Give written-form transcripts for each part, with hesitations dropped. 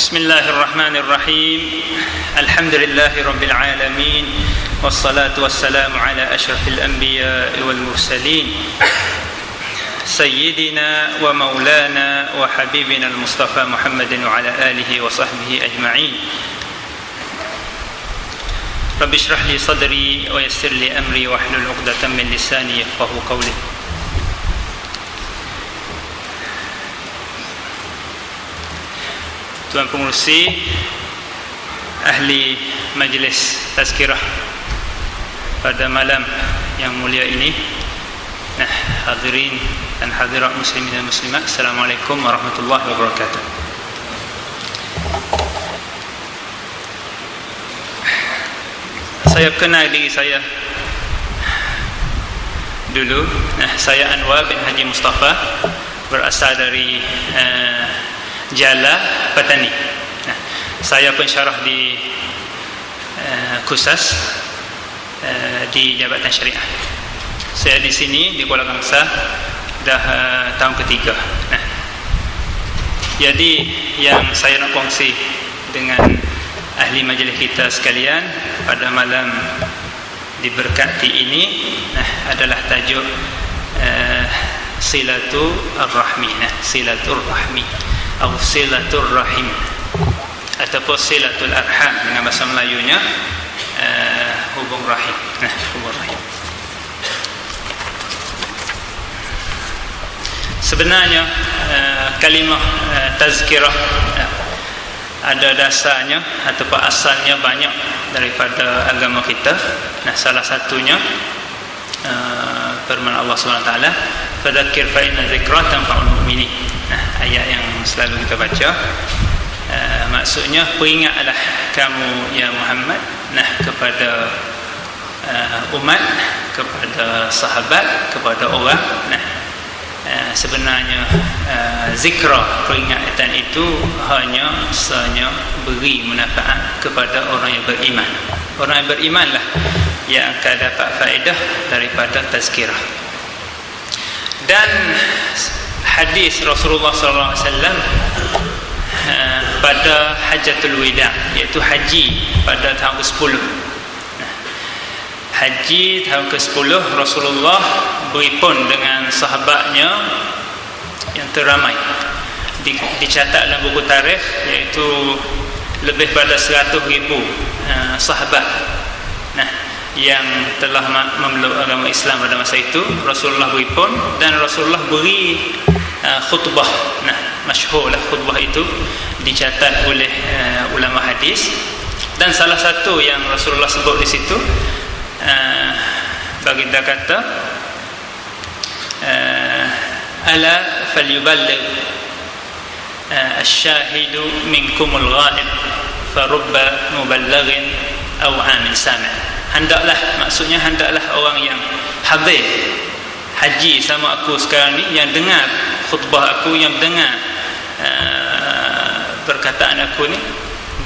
Bismillahirrahmanirrahim. Alhamdulillahirabbil alamin wassalatu wassalamu ala asyrafil anbiya'i wal mursalin sayyidina wa maulana wa habibina al-mustafa Muhammadin wa ala alihi wa sahbihi ajma'in. Rabbi shrah li sadri wa yassir li amri wa hlul 'uqdatam min lisani yafqahu qawli. Tuan Pengerusi, ahli majlis tazkirah pada malam yang mulia ini, hadirin dan hadirat muslimin dan muslimat, Assalamualaikum warahmatullahi wabarakatuh. Saya kenal diri saya dulu. Saya Anwar bin Haji Mustafa, berasal dari Jala, Patani. Saya pensyarah di Kusas di Jabatan Syariah. Saya di sini di Kuala Kangsar dah tahun ketiga. Jadi yang saya nak kongsi dengan ahli majlis kita sekalian pada malam diberkati ini adalah tajuk silaturrahmi, silaturrahmi atau silaturrahim ataupun silatul arham dengan bahasa Melayunya hubung rahim. Hubung rahim. Sebenarnya kalimah tazkirah ada dasarnya ataupun asalnya banyak daripada agama kita. Salah satunya firman Allah SWT, fadzakir fa inna dzikra tanfa'ul mu'minin. Ayat yang selalu kita baca, maksudnya peringatlah kamu ya Muhammad kepada umat, kepada sahabat, kepada orang. Sebenarnya zikra, peringatan itu hanya beri manfaat kepada orang yang beriman. Orang yang berimanlah yang akan dapat faedah daripada tazkirah. Dan hadis Rasulullah SAW pada Hajatul Wida', iaitu haji pada tahun ke-10. Haji tahun ke-10, Rasulullah beripun dengan sahabatnya yang teramai. Dicatat dalam buku tarikh, iaitu lebih pada 100,000 sahabat yang telah memeluk agama Islam pada masa itu. Rasulullah beripun dan Rasulullah beri khutbah. Masyhurlah khutbah itu, dicatat oleh ulama hadis. Dan salah satu yang Rasulullah sebut di situ, baginda kata, ala falyuballigh asy-syahidu minkumul ghaib farubba muballighin aw 'amin sami'. Hendaklah, maksudnya hendaklah orang yang hadir haji sama aku sekarang ni, yang dengar khutbah aku, yang dengar perkataan aku ni,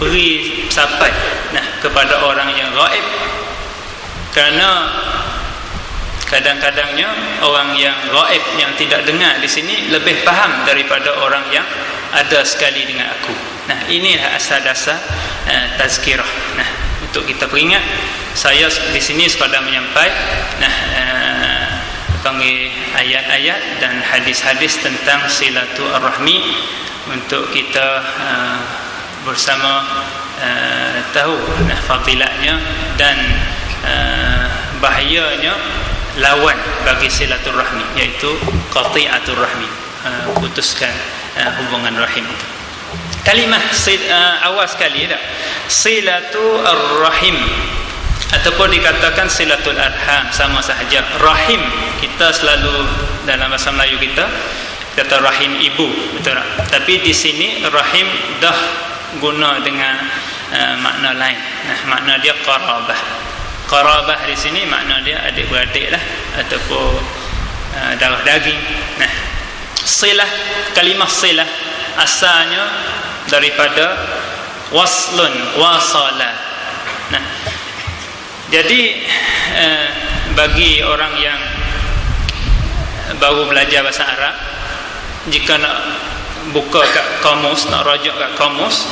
beri sampai kepada orang yang gaib. Kerana kadang-kadangnya orang yang gaib, yang tidak dengar di sini, lebih faham daripada orang yang ada sekali dengan aku. Inilah asal dasar tazkirah. Untuk kita peringat, saya di sini sekadar menyampaikan panggil ayat-ayat dan hadis-hadis tentang silaturahmi untuk kita bersama tahu fadilatnya dan bahayanya lawan bagi silaturahmi, iaitu qati'atur rahmi, putuskan hubungan rahim itu. Kalimah awal sekali dah, silatul rahim ataupun dikatakan silatul arham, sama sahaja. Rahim kita selalu dalam bahasa Melayu kita kata rahim ibu, betul tak? Tapi di sini rahim dah guna dengan makna lain. Makna dia qarabah. Qarabah di sini makna dia adik-beradik lah, ataupun darah daging. Silah, kalimah silah asalnya daripada waslun, wasala. Jadi bagi orang yang baru belajar bahasa Arab, jika nak buka kat kamus, nak rujuk kat kamus,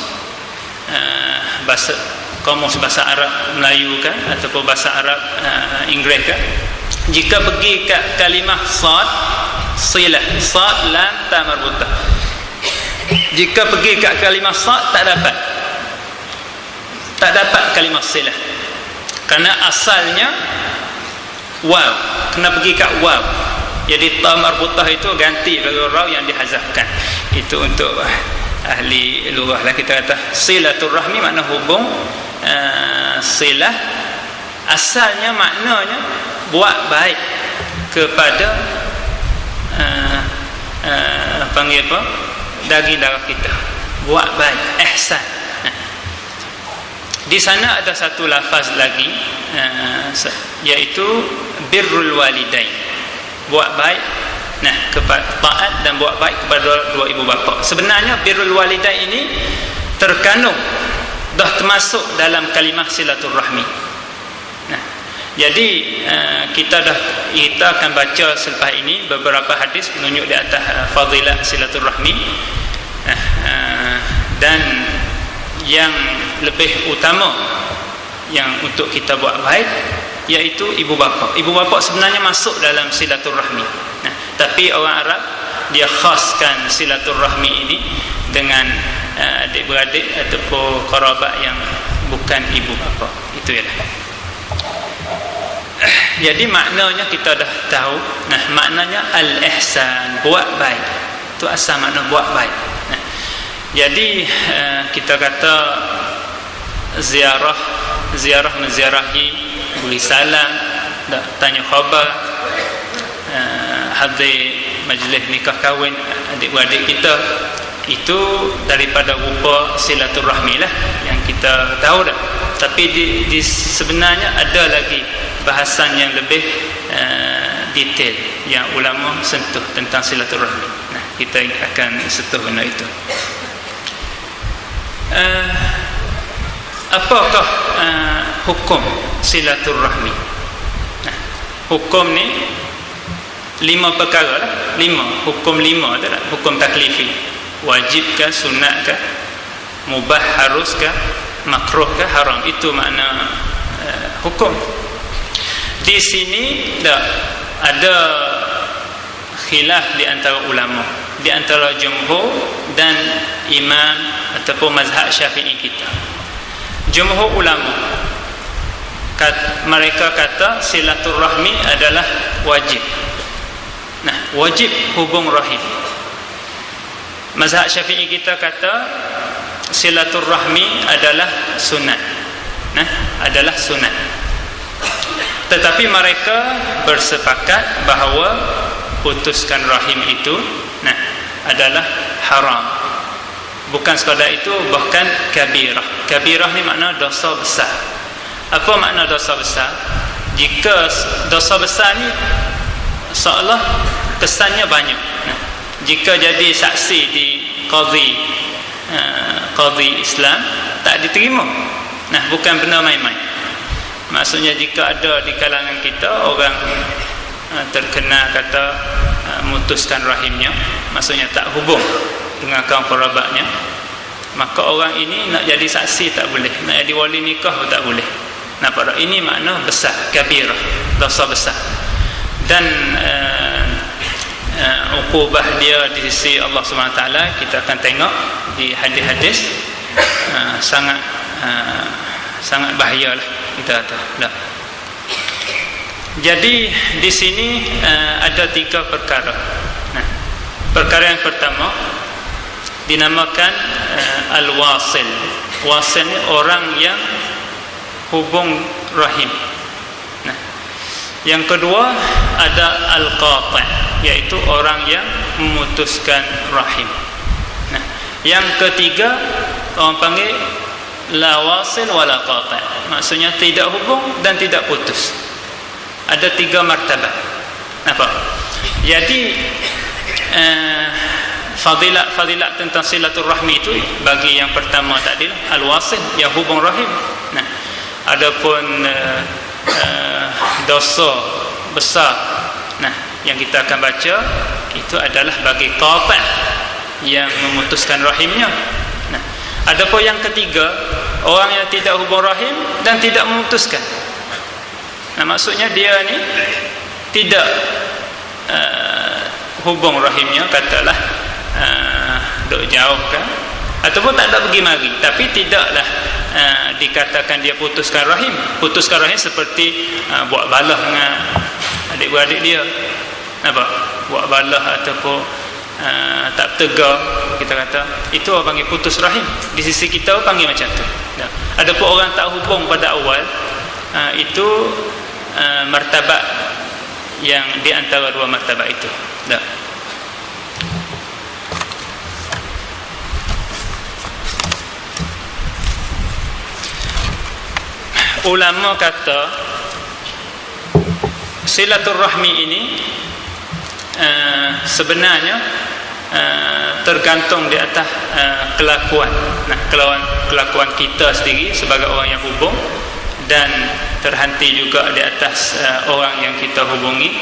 kamus bahasa Arab Melayu kan, ataupun bahasa Arab Inggeris kan, jika pergi kat kalimah sad, silah, sad lam ta marbutah, jika pergi kat kalimah sad tak dapat kalimah silah, kerana asalnya waw, kena pergi kat waw. Jadi ta marbutah itu ganti bagi raw yang dihazafkan. Itu untuk ahli lughah lah, kita kata silaturrahmi makna hubung. Silah asalnya maknanya buat baik kepada panggil apa, daging darah kita, buat baik, ihsan. Di sana ada satu lafaz lagi, iaitu birrul walidain, buat baik, kepada taat dan buat baik kepada dua ibu bapa. Sebenarnya birrul walidain ini terkandung, dah termasuk dalam kalimah silaturrahmi. Jadi kita akan baca selepas ini beberapa hadis menunjuk di atas fadilah silaturrahmi, dan yang lebih utama yang untuk kita buat baik iaitu ibu bapa. Ibu bapa sebenarnya masuk dalam silaturrahmi. Tapi orang Arab dia khaskan silaturrahmi ini dengan adik-beradik ataupun kerabat yang bukan ibu bapa. Itu ialah. Jadi maknanya kita dah tahu. Maknanya al-ihsan, buat baik. Itu asal makna buat baik. Jadi kita kata ziarah menziarahi, beri salam, tanya khabar, hadir majlis nikah kahwin adik-beradik kita, itu daripada rupa silaturahmi lah yang kita tahu dah. Tapi di sebenarnya ada lagi bahasan yang lebih detail yang ulama sentuh tentang silaturahmi. Kita akan sentuh benda itu. Apakah hukum silaturahmi? Hukum ni 5 perkara lah. 5 hukum, 5 adalah hukum taklifi. Wajib ke, sunat ke, mubah, harus ke, makruh ke, haram. Itu makna hukum. Di sini ada khilaf di antara ulama, di antara jumhur dan imam ataupun mazhab Syafi'i kita. Jumhur ulama mereka kata silaturahmi adalah wajib. Wajib hubung rahim. Mazhab Syafi'i kita kata silaturahmi adalah sunat. Adalah sunat. Tetapi mereka bersepakat bahawa putuskan rahim itu adalah haram. Bukan sekadar itu, bahkan kabirah. Kabirah ni makna dosa besar. Apa makna dosa besar? Jika dosa besar ni seolah kesannya banyak. Jika jadi saksi di qadhi Islam, tak diterima. Bukan benda main-main. Maksudnya jika ada di kalangan kita orang terkena kata mutuskan rahimnya, maksudnya tak hubung dengan kaum kerabatnya, maka orang ini nak jadi saksi tak boleh, nak jadi wali nikah pun tak boleh. Pada ini makna besar, kabirah, dosa besar. Dan uqubah dia di sisi Allah SWT kita akan tengok di hadis-hadis, sangat bahayalah kita kata. Jadi di sini ada 3 perkara. Perkara yang pertama dinamakan al-wasil. Wasil ni orang yang hubung rahim. Yang kedua ada al-qati', iaitu orang yang memutuskan rahim. Yang ketiga orang panggil la wasil wala qati', maksudnya tidak hubung dan tidak putus. Ada 3 martabat. Jadi fadilat tentang silaturahmi itu bagi yang pertama tadi al-wasil, yang hubung rahim. Adapun dosa besar yang kita akan baca itu adalah bagi qati', yang memutuskan rahimnya. Nah, adapun yang ketiga, orang yang tidak hubung rahim dan tidak memutuskan. Nah, maksudnya dia ni tidak hubung rahimnya, katalah duk jauh kan, ataupun tak ada pergi mari, tapi tidaklah dikatakan dia putuskan rahim. Putuskan rahim seperti buat balah dengan adik-beradik dia, apa, buat balah ataupun tak tegar, kita kata itu orang panggil putus rahim. Di sisi kita orang panggil macam tu. Adapun orang tak hubung pada awal, itu martabat yang di antara dua martabat itu. Ulama kata silaturahmi ini sebenarnya tergantung di atas kelakuan. Nah, kelakuan kita sendiri sebagai orang yang hubung, dan terhenti juga di atas orang yang kita hubungi.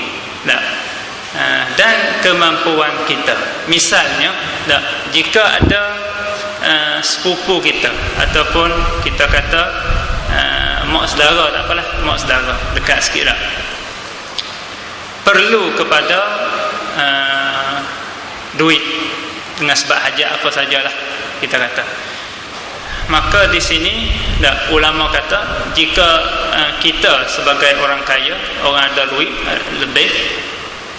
Dan kemampuan kita. Misalnya, jika ada sepupu kita ataupun kita kata mak saudara, tak apalah, mak saudara dekat sikit dah, perlu kepada duit dengan sebab hajat apa sajalah, kita kata, maka di sini ulama kata jika kita sebagai orang kaya, orang ada duit lebih,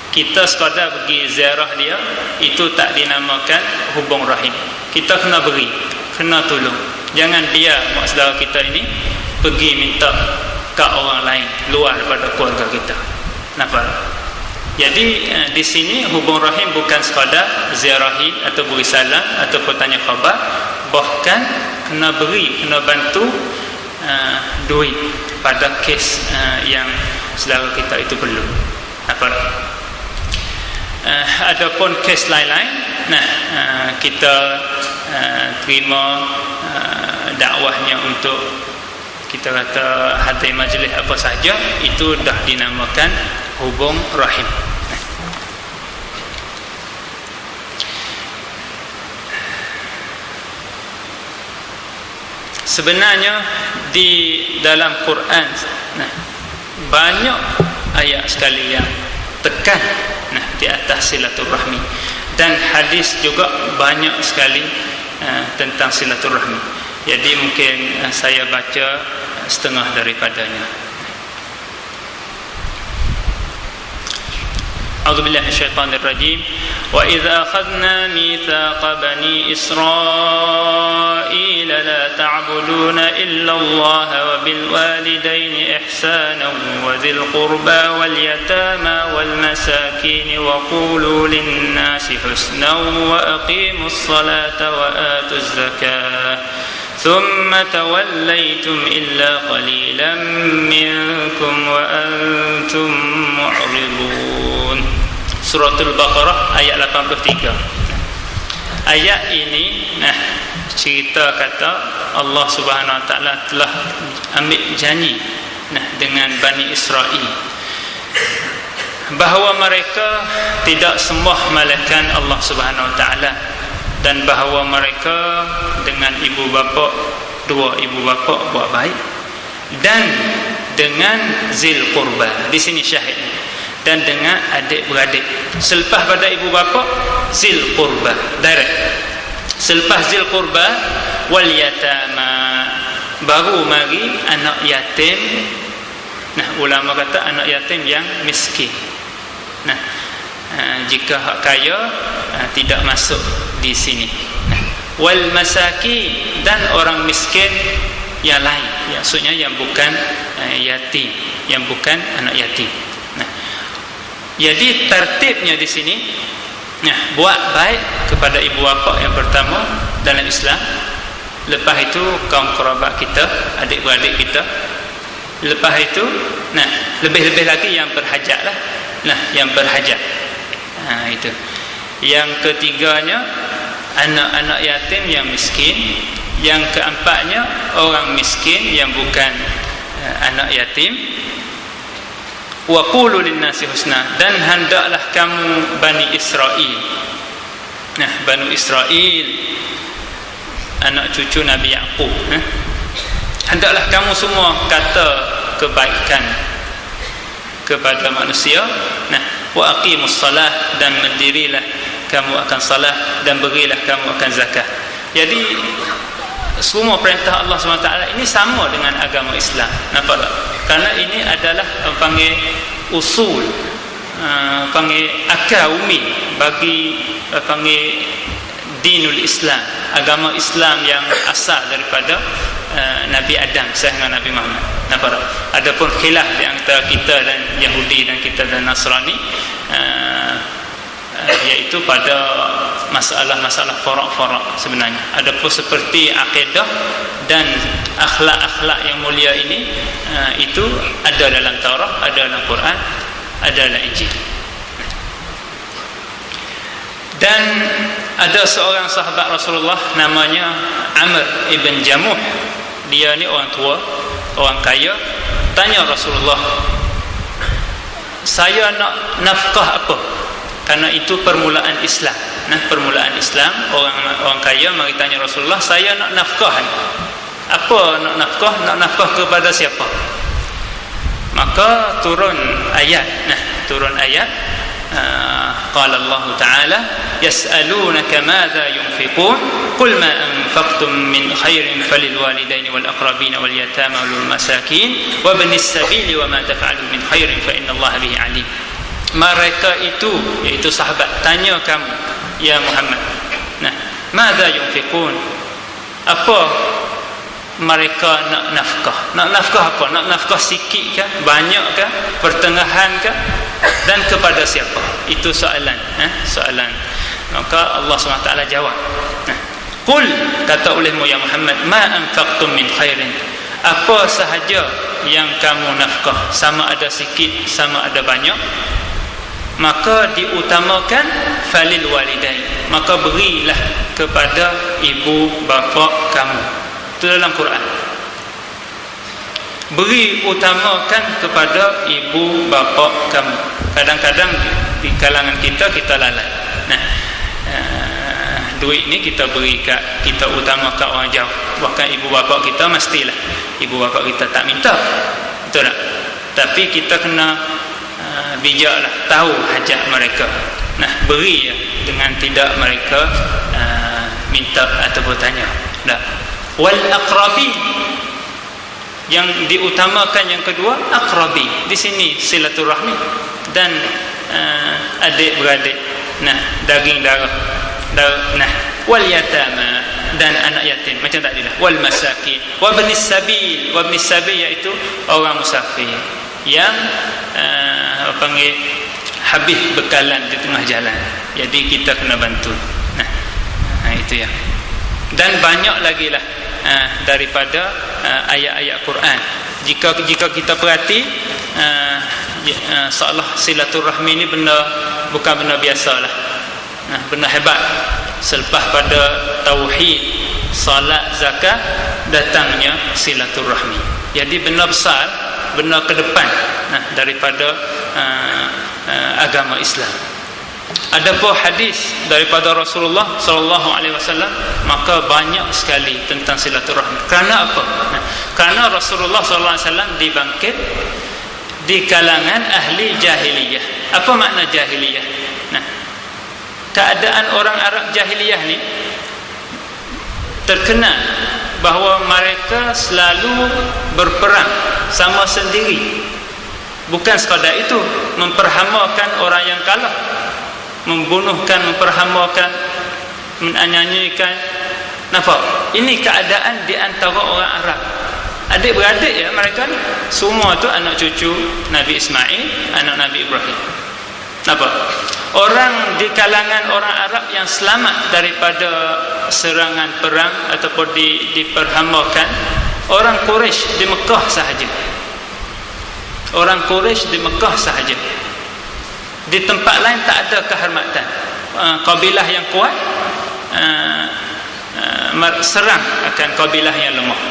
kita sekadar pergi ziarah dia, itu tak dinamakan hubung rahim. Kita kena beri, kena tolong. Jangan biar mak saudara kita ini pergi minta ke orang lain luar daripada keluarga kita. Nampak? Jadi di sini hubung rahim bukan sekadar ziarahi atau beri salam atau bertanya khabar, bahkan kena beri, kena bantu duit pada kes yang saudara kita itu perlu. Nampak? Adapun kes lain-lain, kita terima dakwahnya untuk, kita kata, hadir majlis apa saja, itu dah dinamakan hubung rahim. Sebenarnya di dalam Quran banyak ayat sekali yang tekan di atas silaturahmi, dan hadis juga banyak sekali tentang silaturahmi. Jadi mungkin saya baca setengah daripadanya. A'udzubillahi minasyaitonir rajim. Wa idza akhadna mitsaqa bani Israil la ta'buduna illa Allah wa bil walidayni ihsana wa dhil qurba wal yatama wal masakin wa qulu lin nasi husnan wa aqimus salata wa atuz zakah ثم توليتم إلا قليلا منكم وأنتم معرضون. Suratul Baqarah ayat 83. Ayat ini cerita kata Allah Subhanahu Wa Taala telah ambil janji dengan Bani Israel bahawa mereka tidak sembah malaikat Allah Subhanahu Wa Taala, dan bahawa mereka dengan ibu bapa, dua ibu bapa buat baik, dan dengan zil qurba, di sini syahid, dan dengan adik-beradik. Selepas pada ibu bapa, zil qurba direct. Selepas zil qurba wal yatama, baru mari anak yatim. Ulama kata anak yatim yang miskin. Jika hak kaya tidak masuk di sini. Wal masaki, dan orang miskin yang lain, maksudnya yang bukan yatim, yang bukan anak yatim. Jadi tertibnya di sini, buat baik kepada ibu bapa yang pertama dalam Islam. Lepas itu kaum kerabat kita, adik-beradik kita. Lepas itu, lebih-lebih lagi yang berhajat lah. Yang berhajat. Itu. Yang ketiganya, anak-anak yatim yang miskin. Yang keempatnya, orang miskin yang bukan anak yatim. Wa qulu lin-nasi husna, dan hendaklah kamu Bani Israel Nah, Banu Israel, anak cucu Nabi Yaqub. Hendaklah kamu semua kata kebaikan kepada manusia. Nah, wa aqimus salah, dan mendirilah kamu akan salah, dan berilah kamu akan zakat. Jadi semua perintah Allah SWT ini sama dengan agama Islam. Nampak tak? Karena ini adalah panggil usul, panggil akar umi bagi panggil dinul Islam, agama Islam yang asal daripada Nabi Adam sehingga Nabi Muhammad. Nampak tak? Adapun khilaf di antara kita dan Yahudi dan kita dan Nasrani, iaitu pada masalah-masalah farak-farak sebenarnya. Adapun seperti akidah dan akhlak-akhlak yang mulia ini, itu ada dalam Taurat, ada dalam Quran, ada dalam Injil. Dan ada seorang sahabat Rasulullah namanya Amr ibn Jamuh. Dia ni orang tua, orang kaya. Tanya Rasulullah, saya nak nafkah apa? Karena itu permulaan Islam. Nah, permulaan Islam, orang kaya mari tanya Rasulullah, saya nak nafkah. Apa nak nafkah? Nak nafkah kepada siapa? Maka turun ayat. Nah, turun ayat. Qala Allah Ta'ala, yas'alunaka madza yunfiqun qul ma anfaqtum min khairin falil walidaini wal aqrabin wal yatama wal masakin wa ibnis sabil wa ma taf'alu min khairin fa innallaha bihi alim. Mereka itu, iaitu sahabat, tanya kamu ya Muhammad, nah, madza yunfiqun, apa mereka nak nafkah? Nak nafkah apa? Nak nafkah sikit ke, banyak ke, pertengahan ke, dan kepada siapa? Itu soalan, soalan. Maka Allah SWT jawab, qul, kata olehmu ya Muhammad, ma anfaqtum min khairin, apa sahaja yang kamu nafkah, sama ada sikit, sama ada banyak, maka diutamakan falil walidain, maka berilah kepada ibu bapa kamu. Itu dalam Quran. Beri utamakan kepada ibu bapa kamu. Kadang-kadang di kalangan kita lalai. Nah, duit ni kita beri kita utamakan orang jauh. Bahkan ibu bapa kita mestilah ibu bapa kita tak minta. Betul tak? Tapi kita kena bijaklah, tahu hajat mereka. Nah, beri ya, dengan tidak mereka minta atau bertanya. Dah. Wal aqrabi, yang diutamakan yang kedua aqrabi. Di sini silaturahmi dan adik beradik. Nah, daging darah. Nah, wal yatama, dan anak yatim, macam tadi dah. Wal masakin, wa ibnis sabil. Wa ibnis sabil iaitu orang musafir yang panggil habis bekalan di tengah jalan. Jadi kita kena bantu. Nah, itu ya. Dan banyak lagi lah daripada ayat-ayat Quran. Jika kita perhati, seolah silaturahmi ini bukan benda biasalah. Benda hebat. Selepas pada tauhid, salat, zakat, datangnya silaturahmi. Jadi benda besar, benda ke depan daripada agama Islam. Adapun hadis daripada Rasulullah SAW, maka banyak sekali tentang silaturahmi. Kerana apa? Kerana Rasulullah SAW dibangkit di kalangan ahli jahiliyah. Apa makna jahiliyah? Nah, keadaan orang Arab jahiliyah ni terkenal bahawa mereka selalu berperang sama sendiri. Bukan sekadar itu, memperhamakan orang yang kalah, membunuhkan, memperhamakan, menyanyikan. Nampak? Ini keadaan di antara orang Arab. Adik-beradik ya mereka ni. Semua tu anak cucu Nabi Ismail, anak Nabi Ibrahim. Nampak? Orang di kalangan orang Arab yang selamat daripada serangan perang ataupun diperhamakan, orang Quraisy di Mekah sahaja. Orang Quraisy di Mekah sahaja. Di tempat lain tak ada kehormatan. Kabilah yang kuat serang akan kabilah yang lemah.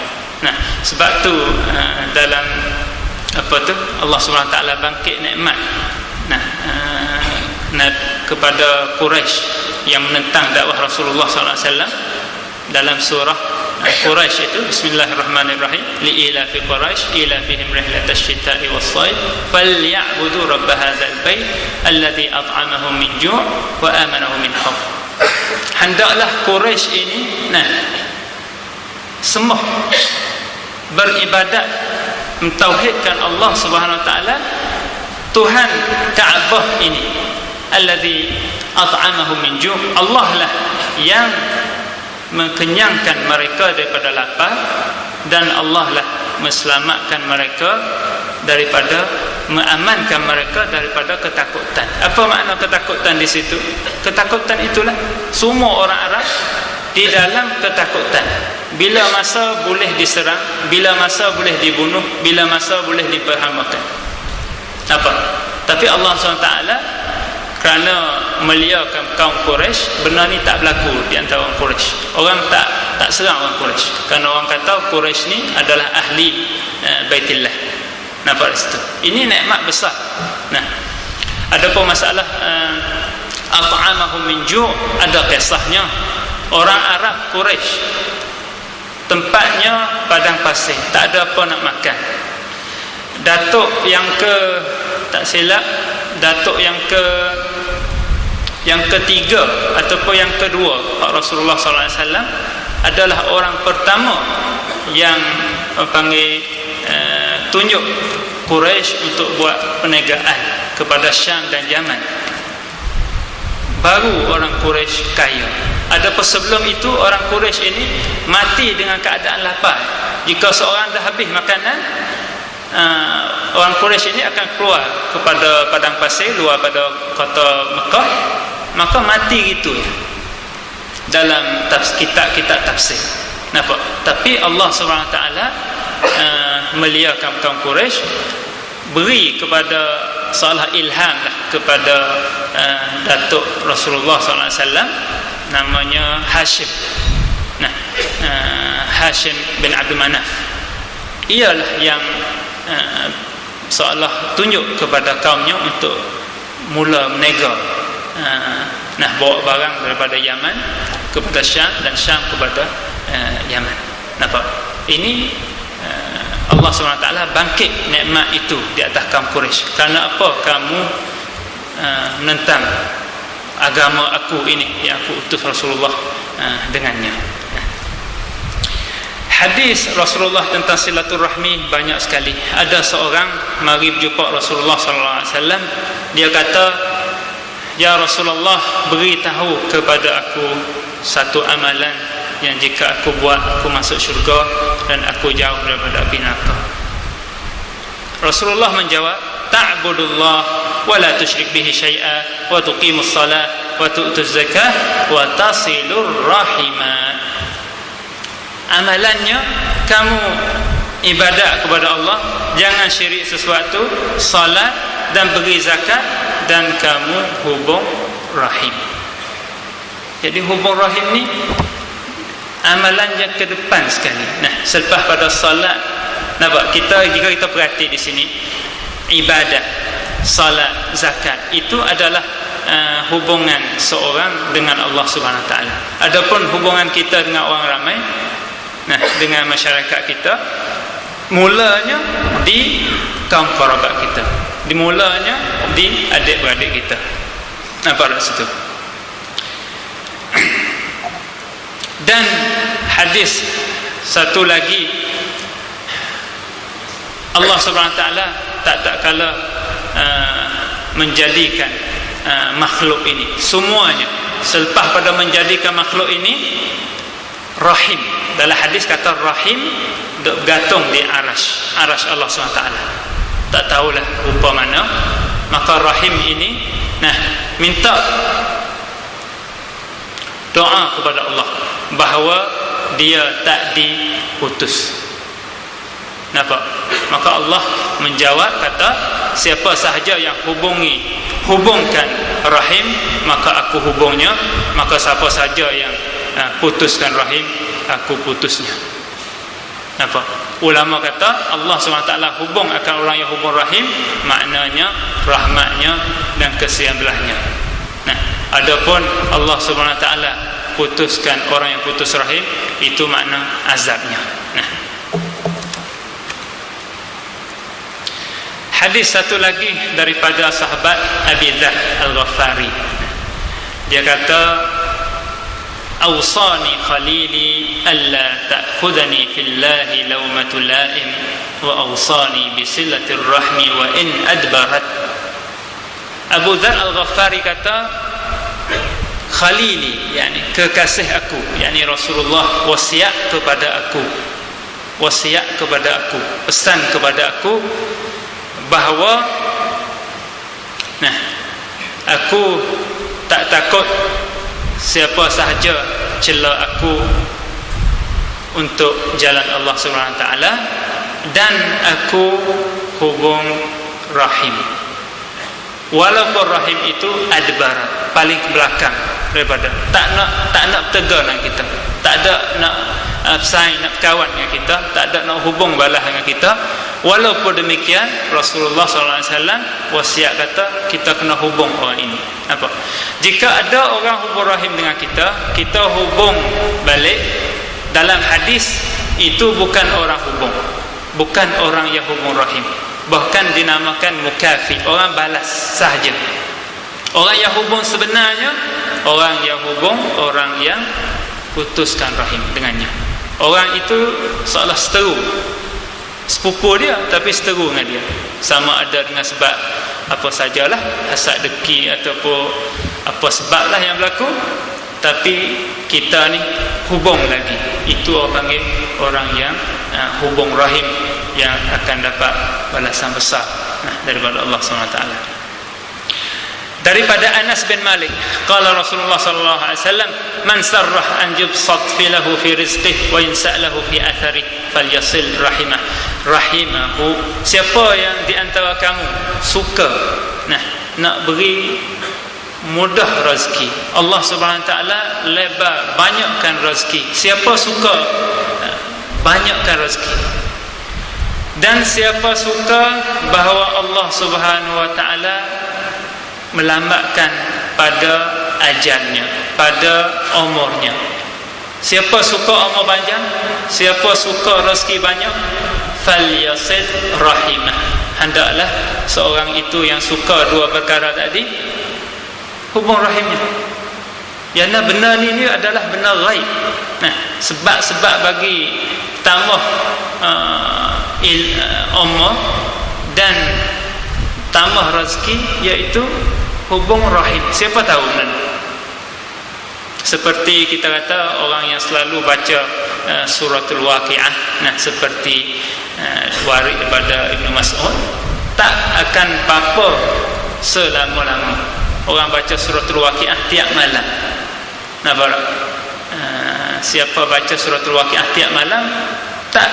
Nah, sebab tu dalam Allah SWT bangkit nikmat kepada Quraisy yang menentang dakwah Rasulullah SAW dalam surah Quraisy itu bismillahirrahmanirrahim li'ilafi Quraisy ilafihim rihlatash shita'i was-sayf falyabudu rabb hadzal bait alladzi at'amahum min ju' wa amanahum min khauf. Hendaklah Quraisy ini sembah, beribadat, mentauhidkan Allah Subhanahu wa taala, Tuhan Kaabah ini, alladzi at'amahum min ju', Allah lah yang mengenyangkan mereka daripada lapar, dan Allah lah meselamatkan mereka daripada, mengamankan mereka daripada ketakutan. Apa makna ketakutan di situ? Ketakutan itulah semua orang Arab di dalam ketakutan. Bila masa boleh diserang, bila masa boleh dibunuh, bila masa boleh diperhamakan. Apa? Tapi Allah SWT kerana meliakan kaum Quraisy, benda ni tak berlaku di antara orang Quraisy. Orang tak serang orang Quraisy, kerana orang kata Quraisy ni adalah ahli Baitillah. Nampak di situ. Ini nikmat besar. Nah, adapun masalah at'amahum min ju', ada kisahnya. Orang Arab Quraisy tempatnya padang pasir, tak ada apa nak makan. Datuk yang tak silap, datuk yang ketiga ataupun yang kedua Rasulullah SAW adalah orang pertama yang tunjuk Quraisy untuk buat perniagaan kepada Syam dan Yaman. Baru orang Quraisy kaya. Adapun sebelum itu orang Quraisy ini mati dengan keadaan lapar. Jika seorang dah habis makanan, orang Quraisy ini akan keluar kepada padang pasir luar pada kota Mekah, maka mati gitu dalam kitab-kitab tafsir. Nampak? Tapi Allah SWT meliakan kaum Quraisy, beri kepada salah ilham lah kepada datuk Rasulullah SAW, namanya Hashim. Hashim bin Abdul Manaf. Ialah yang seolah tunjuk kepada kaumnya untuk mula meniaga, bawa barang daripada Yaman kepada Syam dan Syam kepada Yaman. Nampak? Ini Allah SWT bangkit nikmat itu di atas kaum Quraisy. Kerana apa kamu menentang agama aku ini yang aku utus Rasulullah dengannya. Hadis Rasulullah tentang silaturahmi banyak sekali. Ada seorang mari berjumpa Rasulullah SAW. Dia kata, ya Rasulullah, beritahu kepada aku satu amalan yang jika aku buat aku masuk syurga dan aku jauh daripada api neraka. Rasulullah menjawab, ta'budullah wa la tusyrik bihi syai'a wa tuqimus salat wa tu'tuz zakah wa tasilur rahimah. Amalannya kamu ibadat kepada Allah, jangan syirik sesuatu, salat dan beri zakat, dan kamu hubung rahim. Jadi hubung rahim ni amalan yang ke depan sekali. Selepas pada salat, nampak jika kita perhati di sini, ibadat, salat, zakat itu adalah hubungan seorang dengan Allah Subhanahu Wa Taala. Adapun hubungan kita dengan orang ramai, dengan masyarakat kita, mulanya di kaum kerabat kita, dimulanya di adik-beradik kita. Nampak tak situ? Dan hadis satu lagi, Allah Subhanahu Wa Taala tak kala menjadikan makhluk ini semuanya, selepas pada menjadikan makhluk ini rahim. Dalam hadis kata rahim bergantung di arash Allah SWT. Tak tahulah rupa mana. Maka rahim ini minta doa kepada Allah bahawa dia tak diputus. Nampak? Maka Allah menjawab kata, siapa sahaja yang hubungkan rahim, maka aku hubungnya. Maka siapa sahaja yang putuskan rahim, aku putusnya. Nampak? Ulama kata Allah SWT hubung akan orang yang hubung rahim, maknanya rahmatnya dan kesian belahnya. Adapun Allah Subhanahu Wa Taala putuskan orang yang putus rahim, itu makna azabnya. Nah, hadis satu lagi daripada sahabat Abi Dzar Al-Ghafari. Dia kata, awsani khalili alla ta'khudhani fillahi lawmatul la'im wa awsani bisilatir rahmi wa in adbarat. Abu Dzar Al-Ghafari kata, khalili, yakni kekasih aku, yakni Rasulullah wasiat kepada aku, pesan kepada aku bahawa aku tak takut siapa sahaja cela aku untuk jalan Allah Subhanahu Wa Taala, dan aku hubung rahim, walaupun rahim itu adbar, paling ke belakang daripada, tak nak tegar dengan kita, tak ada nak bersaing, nak kawan dengan kita, tak ada nak hubung balas dengan kita. Walaupun demikian, Rasulullah SAW wasiat kata kita kena hubung orang ini. Apa? Jika ada orang hubung rahim dengan kita, kita hubung balik. Dalam hadis itu bukan orang hubung, bukan orang yang hubung rahim, bahkan dinamakan mukafi, orang balas sahaja. Orang yang hubung sebenarnya, orang yang hubung orang yang putuskan rahim dengannya. Orang itu seolah seteru, sepupu dia tapi seteru dengan dia, sama ada dengan sebab apa sajalah, hasad deki ataupun apa sebab lah yang berlaku, tapi kita ni hubung lagi. Itu orang panggil orang yang hubung rahim, yang akan dapat balasan besar daripada Allah SWT. Daripada Anas bin Malik, qala Rasulullah sallallahu alaihi wasallam, man sarrah an yubsat filahu fi rizqihi wa yansa'lahu fi athari falyasil rahimahu. Siapa yang di antara kamu suka nak beri mudah rezeki, Allah Subhanahu Wa Taala lebar banyakkan rezeki. Siapa suka banyakkan rezeki, dan siapa suka bahawa Allah Subhanahu Wa Taala melambatkan pada ajalnya, pada umurnya. Siapa suka umur panjang, siapa suka rezeki banyak, falyasid rahimah, hendaklah seorang itu yang suka dua perkara tadi, hubung rahimnya. Kerana benda ni adalah benda ghaib. Sebab-sebab bagi tambah umur dan tambah rezeki, iaitu hubung rahim. Siapa tahu benda? Seperti kita kata orang yang selalu baca suratul Waqiah, seperti waris daripada Ibnu Mas'ud, tak akan apa-apa selama-lama. Orang baca suratul Waqiah tiap malam. Siapa baca suratul Waqiah tiap malam, tak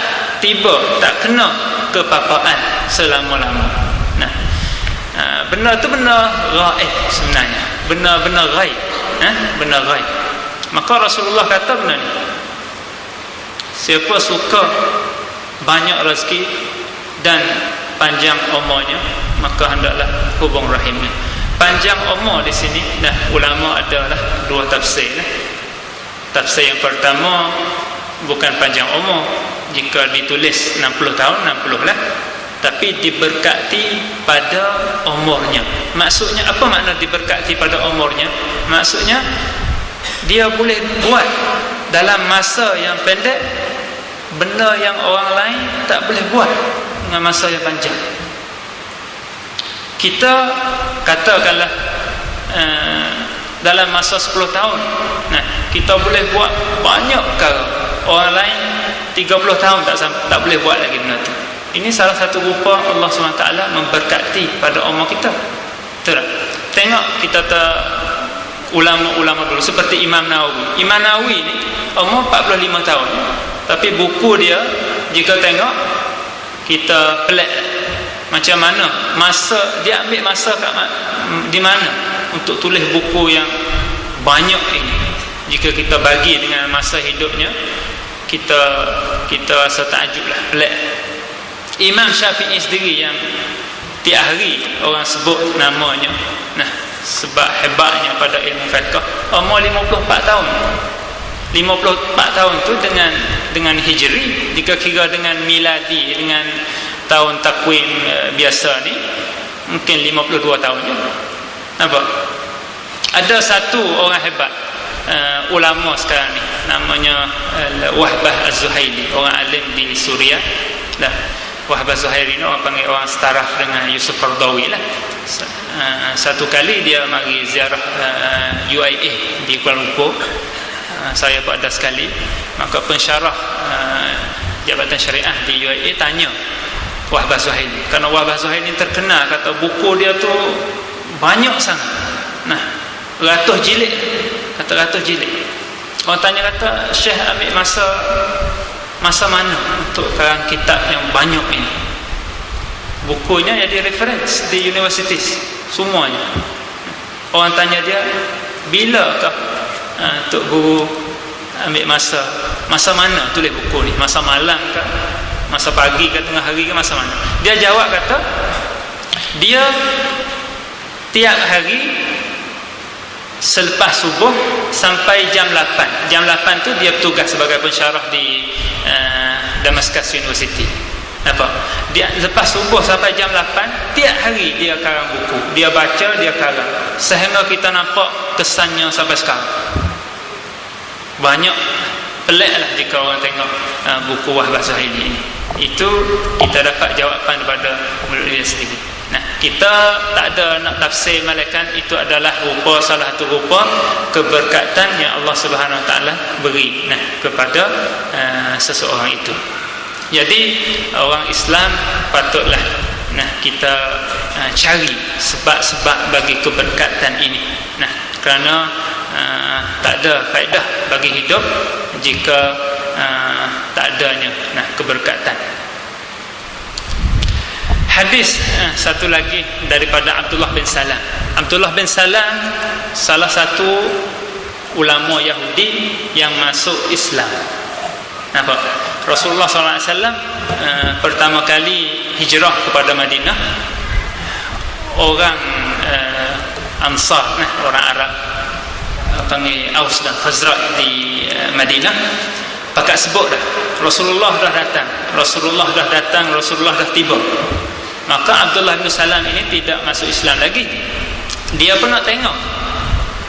kena kepapaan selama-lama. Benda tu benda ghaib sebenarnya, benda ghaib, benda ghaib. Maka Rasulullah kata benda ni, siapa suka banyak rezeki dan panjang umurnya, maka hendaklah hubung rahimnya. Panjang umur di sini, ulama adalah dua tafsir. Tafsir yang pertama, bukan panjang umur, jika ditulis 60 tahun 60 lah, tapi diberkati pada umurnya. Maksudnya apa makna diberkati pada umurnya? Maksudnya dia boleh buat dalam masa yang pendek benda yang orang lain tak boleh buat dengan masa yang panjang. Kita katakanlah dalam masa 10 tahun, kita boleh buat banyak perkara. Orang lain 30 tahun tak boleh buat lagi benda tu. Ini salah satu rupa Allah SWT memberkati pada umur kita. Betul tak? Tengok kita ulama-ulama dulu seperti Imam Nawawi. Imam Nawawi ni umur 45 tahun, tapi buku dia jika tengok kita pelik macam mana masa dia ambil masa di mana untuk tulis buku yang banyak ini. Jika kita bagi dengan masa hidupnya, kita rasa takjublah, pelik. Imam Syafi'i sendiri yang tiap hari orang sebut namanya, sebab hebatnya pada ilmu fiqh, umur 54 tahun. 54 tahun tu dengan hijri, jika kira dengan miladi, dengan tahun takwim biasa ni, mungkin 52 tahun je. Nampak? Ada satu orang hebat, ulama sekarang ni, namanya Wahbah Az-Zuhaili, orang alim di Suria lah. Wahbah Az-Zuhaili ni orang panggil, orang setaraf dengan Yusuf Qaradawi lah. Satu kali dia mari ziarah UIA di Kuala Lumpur, saya pun ada sekali. Maka pensyarah Jabatan Syariah di UIA tanya Wahbah Az-Zuhaili, kerana Wahbah Az-Zuhaili terkenal, kata buku dia tu banyak sangat. Nah, ratus jilid, kata ratus jilid. Orang tanya, kata Syekh ambil masa mana untuk karang kitab yang banyak ini? Bukunya jadi reference di universities semuanya. Orang tanya dia, bilakah Tok Guru ambil masa mana tulis buku ni? Masa malam ke, masa pagi ke, tengah hari ke, masa mana? Dia jawab, kata dia tiap hari selepas subuh sampai jam 8. Jam 8 tu dia bertugas sebagai pensyarah di Damascus University. Apa? Dia lepas subuh sampai jam 8, tiap hari dia karang buku. Dia baca, dia karang. Sehingga kita nampak kesannya sampai sekarang. Banyak pelik lah jika orang tengok buku Wahbah Az-Zuhaili ini. Itu kita dapat jawapan daripada mulut dia sendiri. Nah, kita tak ada nak tafsir, melainkan itu adalah rupa, salah satu rupa keberkatan yang Allah Subhanahu Wa Taala beri kepada seseorang itu. Jadi orang Islam patutlah kita cari sebab-sebab bagi keberkatan ini. Kerana tak ada faedah bagi hidup jika tak adanya keberkatan. Hadis satu lagi daripada Abdullah bin Salam. Abdullah bin Salam salah satu ulama Yahudi yang masuk Islam. Nampak? Rasulullah SAW pertama kali hijrah kepada Madinah, orang Ansar, orang Arab, panggil Aus dan Khazraj di Madinah, pakat sebut dah Rasulullah dah datang, Rasulullah dah tiba. Maka Abdullah bin Salam ini tidak masuk Islam lagi. Dia pun nak tengok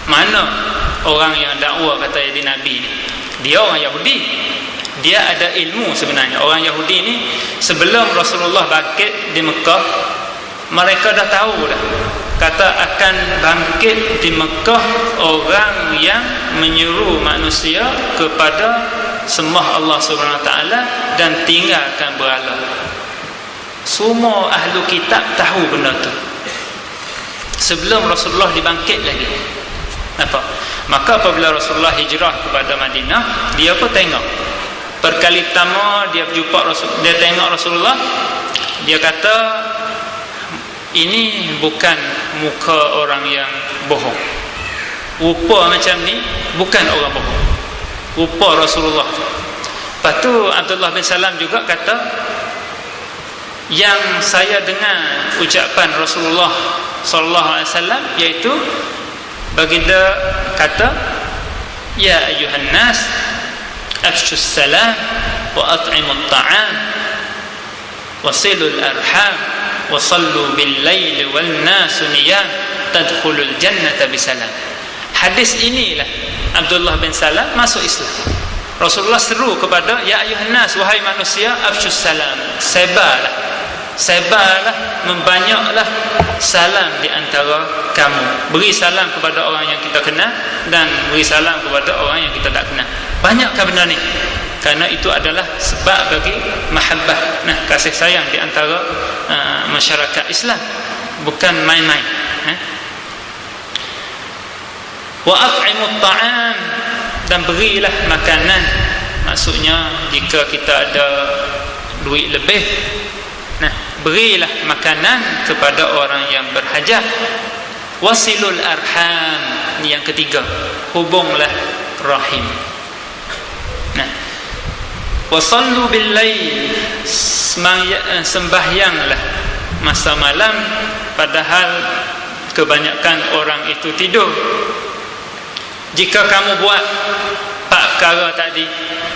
mana orang yang dakwa kata jadi Nabi ni. Dia orang Yahudi, dia ada ilmu sebenarnya. Orang Yahudi ni sebelum Rasulullah bangkit di Mekah, mereka dah tahu dah, kata akan bangkit di Mekah orang yang menyuruh manusia kepada sembah Allah Subhanahu Wa Taala dan tinggalkan berhala. Semua ahlu kitab tahu benda tu sebelum Rasulullah dibangkit lagi. Apa? Maka apabila Rasulullah hijrah kepada Madinah, dia pun tengok. Perkali pertama dia berjumpa Rasul, dia tengok Rasulullah, dia kata ini bukan muka orang yang bohong. Rupa macam ni bukan orang bohong. Rupa Rasulullah tu. Lepas tu Abdullah bin Salam juga kata, yang saya dengar ucapan Rasulullah sallallahu alaihi wasallam, iaitu baginda kata, ya ayuhan nas afshus salam wa at'imut ta'am wasilul arham wa sallu bil laili wal nasu niyam tadkhulul jannata bisalam. Hadis inilah Abdullah bin Salam masuk Islam. Rasulullah seru kepada, ya ayuhan nas, wahai manusia, afshus salam, sebarlah, membanyaklah salam di antara kamu. Beri salam kepada orang yang kita kenal dan beri salam kepada orang yang kita tak kenal. Banyakkan benda ni, kerana itu adalah sebab bagi mahabbah, kasih sayang di antara masyarakat Islam, bukan main-main. Wa at'imut ta'am, dan berilah makanan. Maksudnya jika kita ada duit lebih, berilah makanan kepada orang yang berhajat. Wasilul arham, ini yang ketiga, hubunglah rahim. Wasallu bil lail, sembahyanglah masa malam, padahal kebanyakan orang itu tidur. Jika kamu buat empat perkara tadi,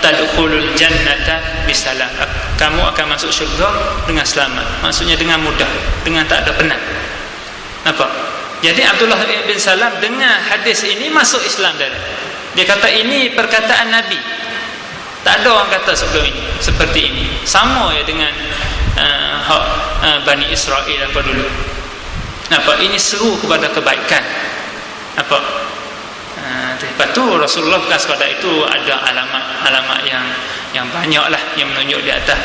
tadkhulul jannata bisalam, kamu akan masuk syurga dengan selamat. Maksudnya dengan mudah, dengan tak ada penat. Apa? Jadi Abdullah bin Salam dengar hadis ini masuk Islam dah. Dia kata ini perkataan Nabi. Tak ada orang kata sebelum ini seperti ini. Sama ya dengan Bani Israel apa dulu. Apa? Ini seru kepada kebaikan. Apa? Lepas tu Rasulullah bekas pada itu ada alamat-alamat yang banyak lah yang menunjuk di atas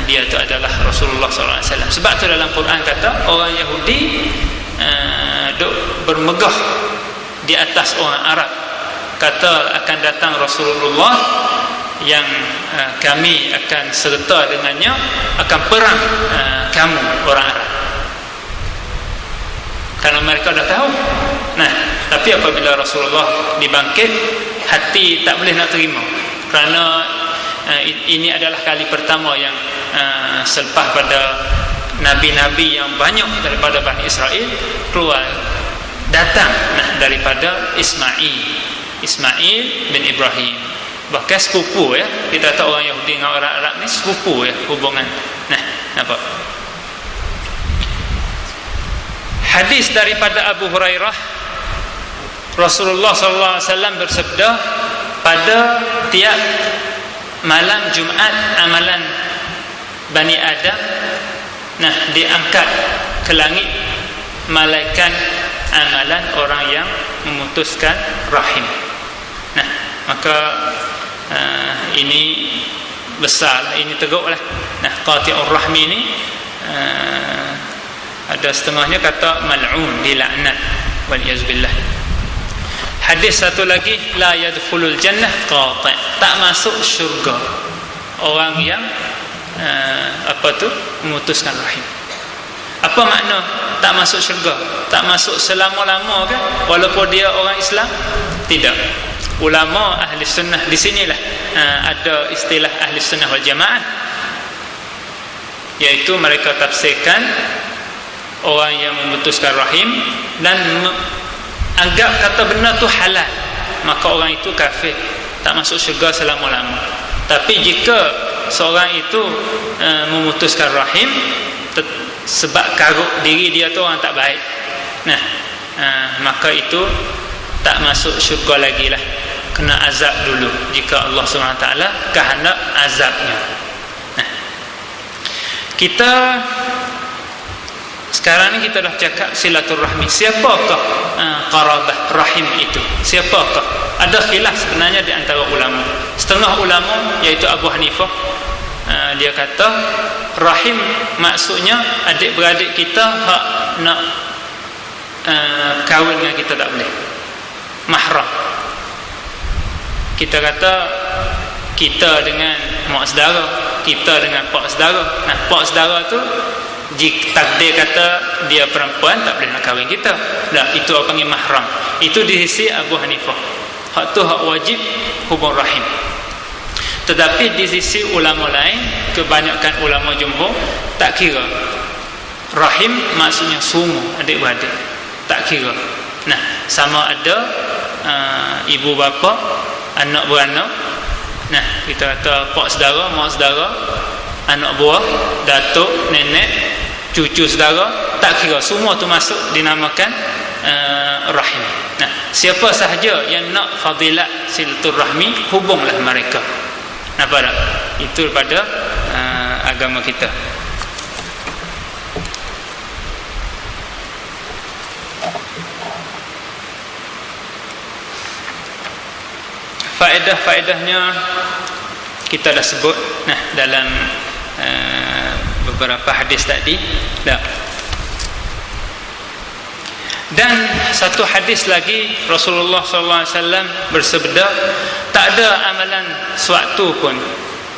dia itu adalah Rasulullah SAW. Sebab tu dalam Quran kata orang Yahudi duk bermegah di atas orang Arab, kata akan datang Rasulullah yang kami akan serta dengannya, akan perang kamu orang Arab. Karena mereka dah tahu. Nah, tapi apabila Rasulullah dibangkit, hati tak boleh nak terima. Kerana ini adalah kali pertama yang selepas pada nabi-nabi yang banyak daripada Bani Israel keluar datang daripada Ismail bin Ibrahim. Bahkan sepupu ya. Kita tahu orang Yahudi dengan orang Arab ni sepupu ya hubungan. Nah, nampak? Hadis daripada Abu Hurairah, Rasulullah SAW bersabda, pada tiap malam Jumaat amalan Bani Adam diangkat ke langit malaikat amalan orang yang memutuskan rahim. Nah, maka ini besar, ini tegaklah. Nah, qati'ur rahmi ini ada setengahnya kata mal'un, dilaknat, wal yazbillah. Hadis satu lagi, la yadkhulul jannah qati', tak masuk syurga orang yang memutuskan rahim. Apa makna tak masuk syurga? Tak masuk selama-lama ke walaupun dia orang Islam? Tidak. Ulama ahli sunnah di sinilah ada istilah ahli sunnah wal jamaah, iaitu mereka tafsirkan orang yang memutuskan rahim dan anggap kata benda tu halal, maka orang itu kafir, tak masuk syurga selama-lama. Tapi jika seorang itu memutuskan rahim sebab karuk diri dia tu orang tak baik, maka itu tak masuk syurga lagi lah, kena azab dulu jika Allah SWT kehendak azabnya. Kita sekarang ni kita dah cakap silaturahmi. Siapakah qarabah rahim itu? Siapakah? Ada khilaf sebenarnya di antara ulama. Setengah ulama iaitu Abu Hanifah, dia kata rahim maksudnya adik-beradik kita hak nak kahwin dengan kita tak boleh, mahram. Kita kata kita dengan mak saudara, kita dengan pak saudara. Nah, pak saudara tu jika takdir kata dia perempuan tak boleh nak kahwin kita. Dah, itu orang panggil mahram. Itu di sisi Abu Hanifah. Hak tu hak wajib hubung rahim. Tetapi di sisi ulama lain, kebanyakan ulama jumhur tak kira. Rahim maksudnya semua adik-beradik. Tak kira. Nah, sama ada ibu bapa, anak beranak. Nah, kita kata pak saudara, mak saudara, anak buah, datuk, nenek, cucu saudara, tak kira, semua tu masuk dinamakan rahim. Nah, siapa sahaja yang nak fadilat silaturahmi, hubunglah mereka. Nampak tak? Itu pada agama kita. Faedah-faedahnya kita dah sebut dalam beberapa hadis tadi. Dan satu hadis lagi, Rasulullah SAW bersabda, tak ada amalan suatu pun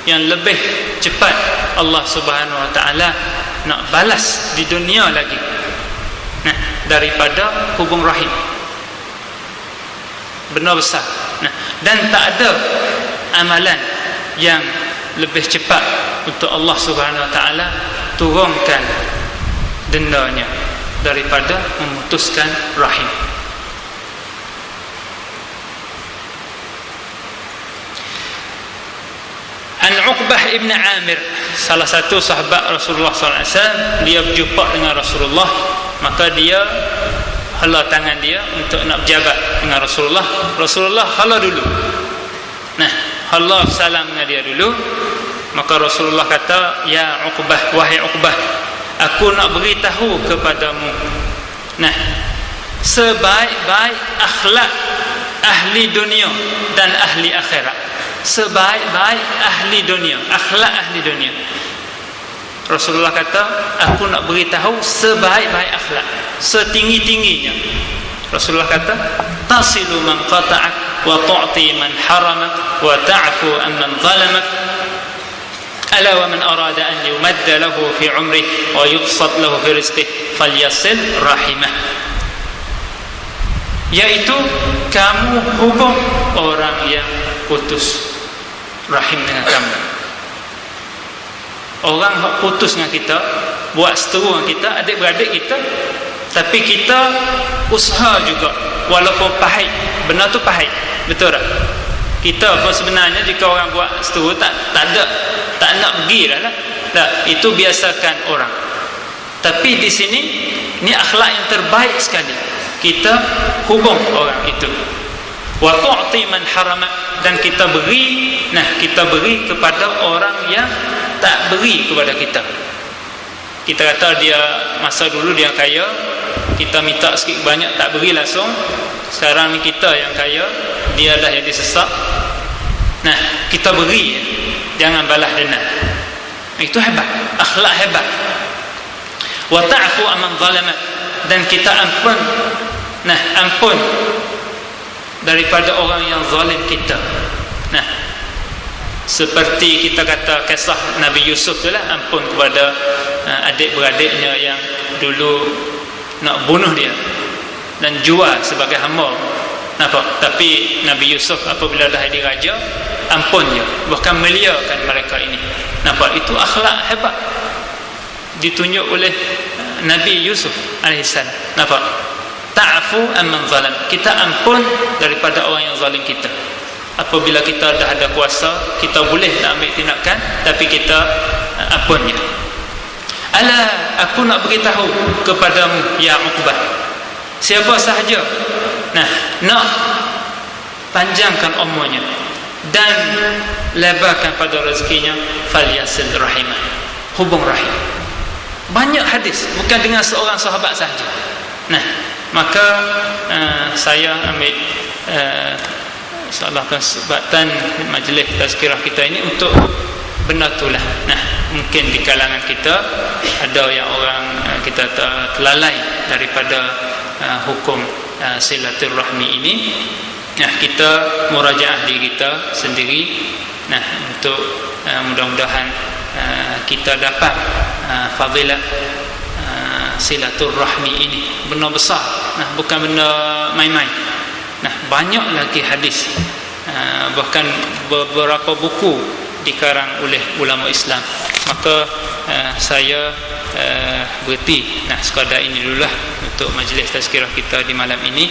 yang lebih cepat Allah Subhanahu Wa Taala nak balas di dunia lagi daripada hubung rahim. Benar besar. Dan tak ada amalan yang lebih cepat untuk Allah Subhanahu Wa Taala turunkan dendanya daripada memutuskan rahim. An Uqbah ibn Amir, salah satu sahabat Rasulullah SAW, dia berjumpa dengan Rasulullah, maka dia hala tangan dia untuk nak berjabat dengan Rasulullah. Rasulullah hala dulu. Nah, hala salam dengan dia dulu. Maka Rasulullah kata, ya Uqbah, wahai Uqbah, aku nak beritahu kepadamu, nah, sebaik-baik akhlak ahli dunia dan ahli akhirat. Sebaik-baik ahli dunia, akhlak ahli dunia. Rasulullah kata, aku nak beritahu sebaik-baik akhlak, setinggi-tingginya. Rasulullah kata, tasilu man qata'ak wa tu'ti man haramak wa ta'fu amman zalamak. Ala wa man arada an yumadda lahu fi umrih wa yuqsad lahu fi rizqih falyasil rahimah. Yaitu kamu hubung orang yang putus rahim dengan kamu. Orang yang putus dengan kita, buat seteru dengan kita, adik-beradik kita, tapi kita usaha juga, walaupun pahit. Benar tu pahit, betul tak? Kita pun sebenarnya jika orang buat seteru, tak nak pergi dah lah. Tak, itu biasakan orang. Tapi di sini ni akhlak yang terbaik sekali. Kita hubung orang itu. Wa tu'ti man haramak, dan kita beri, nah, kita beri kepada orang yang tak beri kepada kita. Kita kata dia masa dulu dia kaya, kita minta sikit banyak tak beri langsung. Sekarang ni kita yang kaya, dia dah jadi sesak. Nah, kita beri, jangan balas dendam. Itu hebat, akhlak hebat. Wa ta'fu amman zalamak, dan kita ampun, nah, ampun daripada orang yang zalim kita. Nah, seperti kita kata kisah Nabi Yusuf tu lah, ampun kepada adik-beradiknya yang dulu nak bunuh dia dan jual sebagai hamba. Nampak? Tapi Nabi Yusuf apabila dah jadi raja, ampun je, bahkan meliakan mereka ini. Nampak? Itu akhlak hebat ditunjuk oleh Nabi Yusuf alaihissalam. Nampak? Ta'fu amman zalam, kita ampun daripada orang yang zalim kita. Apabila kita dah ada kuasa, kita boleh nak ambil tindakan, tapi kita ampunnya. Ala, aku nak beritahu kepadamu ya Uqbah, siapa sahaja nah, nak panjangkan umurnya dan lebarkan pada rezekinya, falyasil rahimah, hubung rahim. Banyak hadis, bukan dengan seorang sahabat sahaja. Nah, maka saya ambil insyaAllah kesempatan majlis tazkirah kita ini untuk benda itulah. Nah, mungkin di kalangan kita ada yang orang kita terlalai daripada hukum silaturahmi ini. Nah, kita murajaah diri kita sendiri, nah, untuk mudah-mudahan kita dapat fadilat silaturahmi ini. Benda besar, nah, bukan benda main-main. Nah, banyak lagi hadis, bahkan beberapa buku dikarang oleh ulama Islam. Maka saya berhenti, nah, sekadar ini dululah untuk majlis tazkirah kita di malam ini.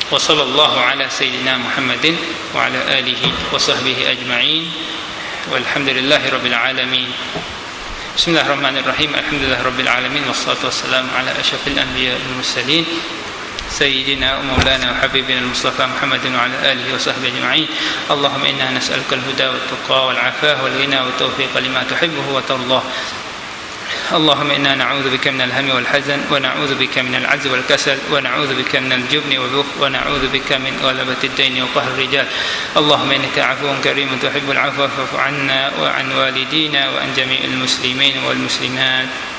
Wa sallallahu ala sayyidina Muhammadin wa ala alihi wa sahbihi ajma'in, walhamdulillahi rabbil alamin. Bismillahirrahmanirrahim. Alhamdulillahirabbil alamin, wassalatu wassalamu ala asyrafil anbiya'i wal mursalin سيدنا ومولانا وحبيبنا المصطفى محمد وعلى آله وصحبه أجمعين. اللهم إنا نسألك الهدى والتقى والعفاف والغنى والتوفيق لما تحبه وترضاه. اللهم إنا نعوذ بك من الهم والحزن، ونعوذ بك من العجز والكسل، ونعوذ بك من الجبن والبخل، ونعوذ بك من غلبة الدين وقهر الرجال. اللهم إنك عفو كريم تحب العفو فاعف عنا وعن والدينا وعن جميع المسلمين والمسلمات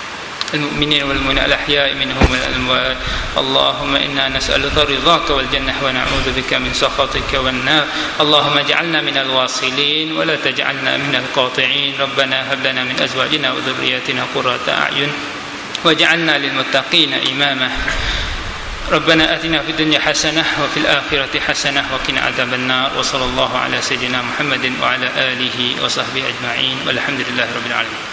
المؤمنين والمؤمنات الأحياء منهم والأموات. اللهم إنا نسألك رضاك والجنة ونعوذ بك من سخطك والنار. اللهم اجعلنا من الواصلين ولا تجعلنا من القاطعين. ربنا هب لنا من أزواجنا وذرياتنا قرة أعين واجعلنا للمتقين إماما. ربنا آتنا في الدنيا حسنة وفي الآخرة حسنة وقنا عذاب النار. وصلى الله على سيدنا محمد وعلى آله وصحبه أجمعين، والحمد لله رب العالمين.